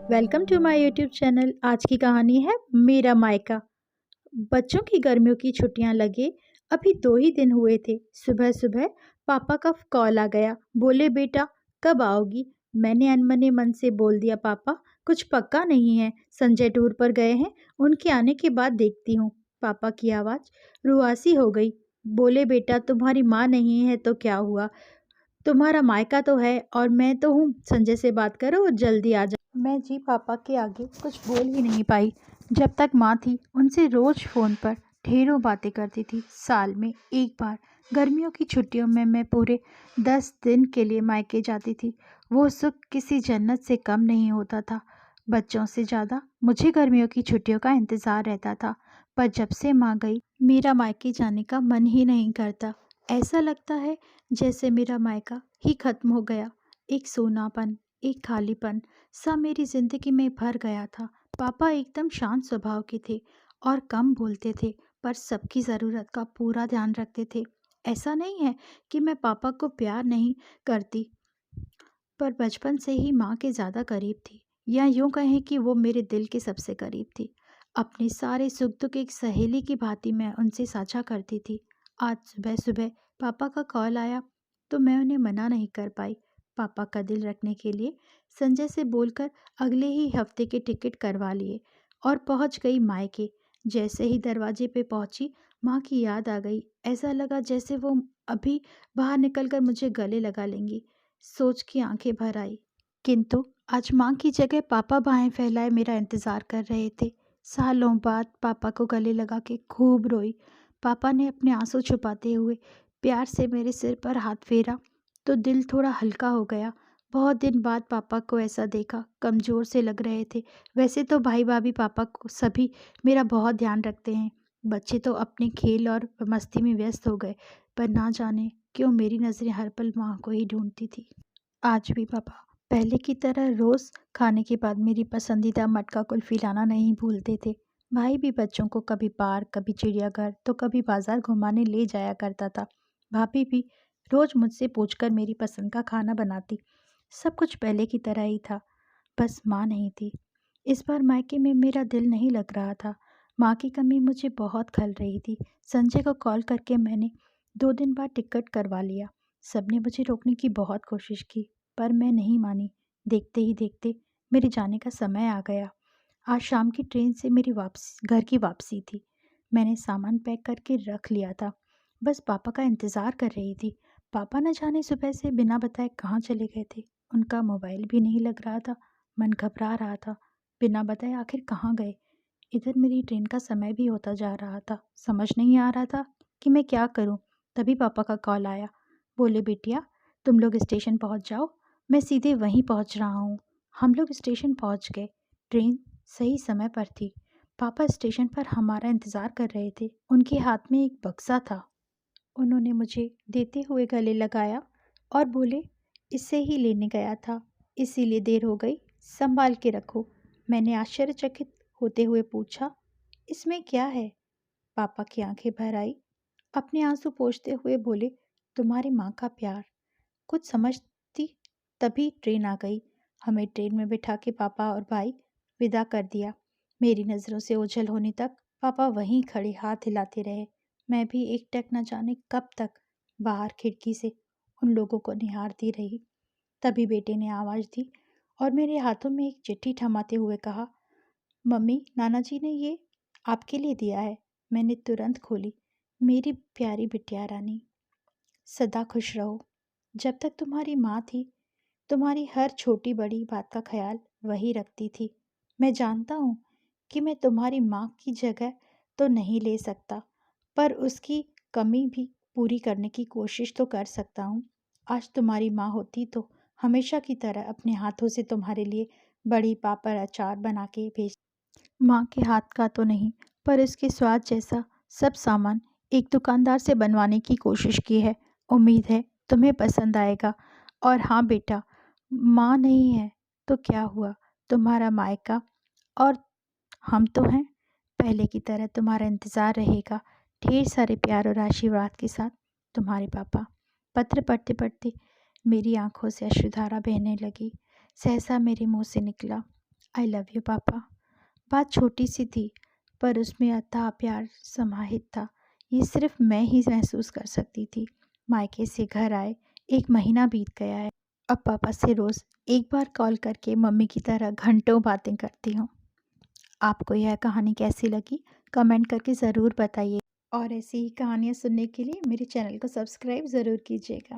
Welcome to my YouTube channel. आज की कहानी है मेरा मायका। बच्चों की गर्मियों की छुट्टियां लगे अभी 2 ही दिन हुए थे। सुबह सुबह पापा का कॉल आ गया। बोले बेटा कब आओगी। मैंने अनमने मन से बोल दिया पापा कुछ पक्का नहीं है, संजय टूर पर गए हैं, उनके आने के बाद देखती हूँ। पापा की आवाज़ रुआसी हो गई। बोले बेटा तुम्हारी माँ नहीं है तो क्या हुआ, तुम्हारा मायका तो है और मैं तो हूँ। संजय से बात करो और जल्दी आ जाओ। मैं जी पापा के आगे कुछ बोल ही नहीं पाई। जब तक माँ थी उनसे रोज फ़ोन पर ढेरों बातें करती थी। साल में एक बार गर्मियों की छुट्टियों में मैं पूरे 10 दिन के लिए मायके जाती थी। वो सुख किसी जन्नत से कम नहीं होता था। बच्चों से ज़्यादा मुझे गर्मियों की छुट्टियों का इंतज़ार रहता था। पर जब से माँ गई मेरा मायके जाने का मन ही नहीं करता। ऐसा लगता है जैसे मेरा मायका ही खत्म हो गया। एक सूनापन, एक खालीपन सा मेरी जिंदगी में भर गया था। पापा एकदम शांत स्वभाव के थे और कम बोलते थे, पर सबकी ज़रूरत का पूरा ध्यान रखते थे। ऐसा नहीं है कि मैं पापा को प्यार नहीं करती, पर बचपन से ही माँ के ज़्यादा करीब थी, या यूँ कहें कि वो मेरे दिल के सबसे करीब थी। अपने सारे सुख दुख एक सहेली की भांति मैं उनसे साझा करती थी। आज सुबह सुबह पापा का कॉल आया तो मैं उन्हें मना नहीं कर पाई। पापा का दिल रखने के लिए संजय से बोलकर अगले ही हफ्ते के टिकट करवा लिए और पहुंच गई मायके। जैसे ही दरवाजे पे पहुंची माँ की याद आ गई। ऐसा लगा जैसे वो अभी बाहर निकलकर मुझे गले लगा लेंगी। सोच की आंखें भर आई। किंतु आज माँ की जगह पापा बाहें फैलाए मेरा इंतज़ार कर रहे थे। सालों बाद पापा को गले लगा के खूब रोई। पापा ने अपने आंसू छुपाते हुए प्यार से मेरे सिर पर हाथ फेरा तो दिल थोड़ा हल्का हो गया। बहुत दिन बाद पापा को ऐसा देखा, कमज़ोर से लग रहे थे। वैसे तो भाई भाभी पापा को सभी मेरा बहुत ध्यान रखते हैं। बच्चे तो अपने खेल और मस्ती में व्यस्त हो गए, पर ना जाने क्यों मेरी नज़रें हर पल माँ को ही ढूंढती थी। आज भी पापा पहले की तरह रोज़ खाने के बाद मेरी पसंदीदा मटका कुल्फ़ी लाना नहीं भूलते थे। भाई भी बच्चों को कभी पार्क, कभी चिड़ियाघर तो कभी बाजार घुमाने ले जाया करता था। भाभी भी रोज़ मुझसे पूछकर मेरी पसंद का खाना बनाती। सब कुछ पहले की तरह ही था, बस माँ नहीं थी। इस बार मायके में मेरा दिल नहीं लग रहा था। माँ की कमी मुझे बहुत खल रही थी। संजय को कॉल करके मैंने 2 दिन बाद टिकट करवा लिया। सबने मुझे रोकने की बहुत कोशिश की, पर मैं नहीं मानी। देखते ही देखते मेरे जाने का समय आ गया। आज शाम की ट्रेन से मेरी घर की वापसी थी। मैंने सामान पैक करके रख लिया था, बस पापा का इंतज़ार कर रही थी। पापा न जाने सुबह से बिना बताए कहाँ चले गए थे। उनका मोबाइल भी नहीं लग रहा था। मन घबरा रहा था, बिना बताए आखिर कहाँ गए। इधर मेरी ट्रेन का समय भी होता जा रहा था। समझ नहीं आ रहा था कि मैं क्या करूं। तभी पापा का कॉल आया। बोले बेटिया तुम लोग स्टेशन पहुंच जाओ, मैं सीधे वहीं पहुंच रहा हूँ। हम लोग स्टेशन पहुंच गए। ट्रेन सही समय पर थी। पापा स्टेशन पर हमारा इंतज़ार कर रहे थे। उनके हाथ में एक बक्सा था। उन्होंने मुझे देते हुए गले लगाया और बोले इसे ही लेने गया था, इसीलिए देर हो गई, संभाल के रखो। मैंने आश्चर्यचकित होते हुए पूछा इसमें क्या है। पापा की आंखें भर आई। अपने आंसू पोंछते हुए बोले तुम्हारी माँ का प्यार। कुछ समझती तभी ट्रेन आ गई। हमें ट्रेन में बिठा के पापा और भाई विदा कर दिया। मेरी नज़रों से ओझल होने तक पापा वहीं खड़े हाथ हिलाते रहे। मैं भी एकटक न जाने कब तक बाहर खिड़की से उन लोगों को निहारती रही। तभी बेटे ने आवाज़ दी और मेरे हाथों में एक चिट्ठी थमाते हुए कहा मम्मी नाना जी ने ये आपके लिए दिया है। मैंने तुरंत खोली। मेरी प्यारी बिटिया रानी, सदा खुश रहो। जब तक तुम्हारी माँ थी तुम्हारी हर छोटी बड़ी बात का ख्याल वही रखती थी। मैं जानता हूँ कि मैं तुम्हारी माँ की जगह तो नहीं ले सकता, पर उसकी कमी भी पूरी करने की कोशिश तो कर सकता हूँ। आज तुम्हारी माँ होती तो हमेशा की तरह अपने हाथों से तुम्हारे लिए बड़ी पापड़ अचार बना के भेज। माँ के हाथ का तो नहीं, पर इसके स्वाद जैसा सब सामान एक दुकानदार से बनवाने की कोशिश की है। उम्मीद है तुम्हें पसंद आएगा। और हाँ बेटा, माँ नहीं है तो क्या हुआ, तुम्हारा मायका और हम तो हैं। पहले की तरह तुम्हारा इंतज़ार रहेगा। ढेर सारे प्यार और आशीर्वाद के साथ, तुम्हारे पापा। पत्र पढ़ते पढ़ते मेरी आंखों से अश्रुधारा बहने लगी। सहसा मेरे मुंह से निकला आई लव यू पापा। बात छोटी सी थी, पर उसमें अथाह प्यार समाहित था। ये सिर्फ मैं ही महसूस कर सकती थी। मायके से घर आए 1 महीना बीत गया है। अब पापा से रोज़ एक बार कॉल करके मम्मी की तरह घंटों बातें करती हूँ। आपको यह कहानी कैसी लगी, कमेंट करके ज़रूर बताइए और ऐसी ही कहानियाँ सुनने के लिए मेरे चैनल को सब्सक्राइब ज़रूर कीजिएगा।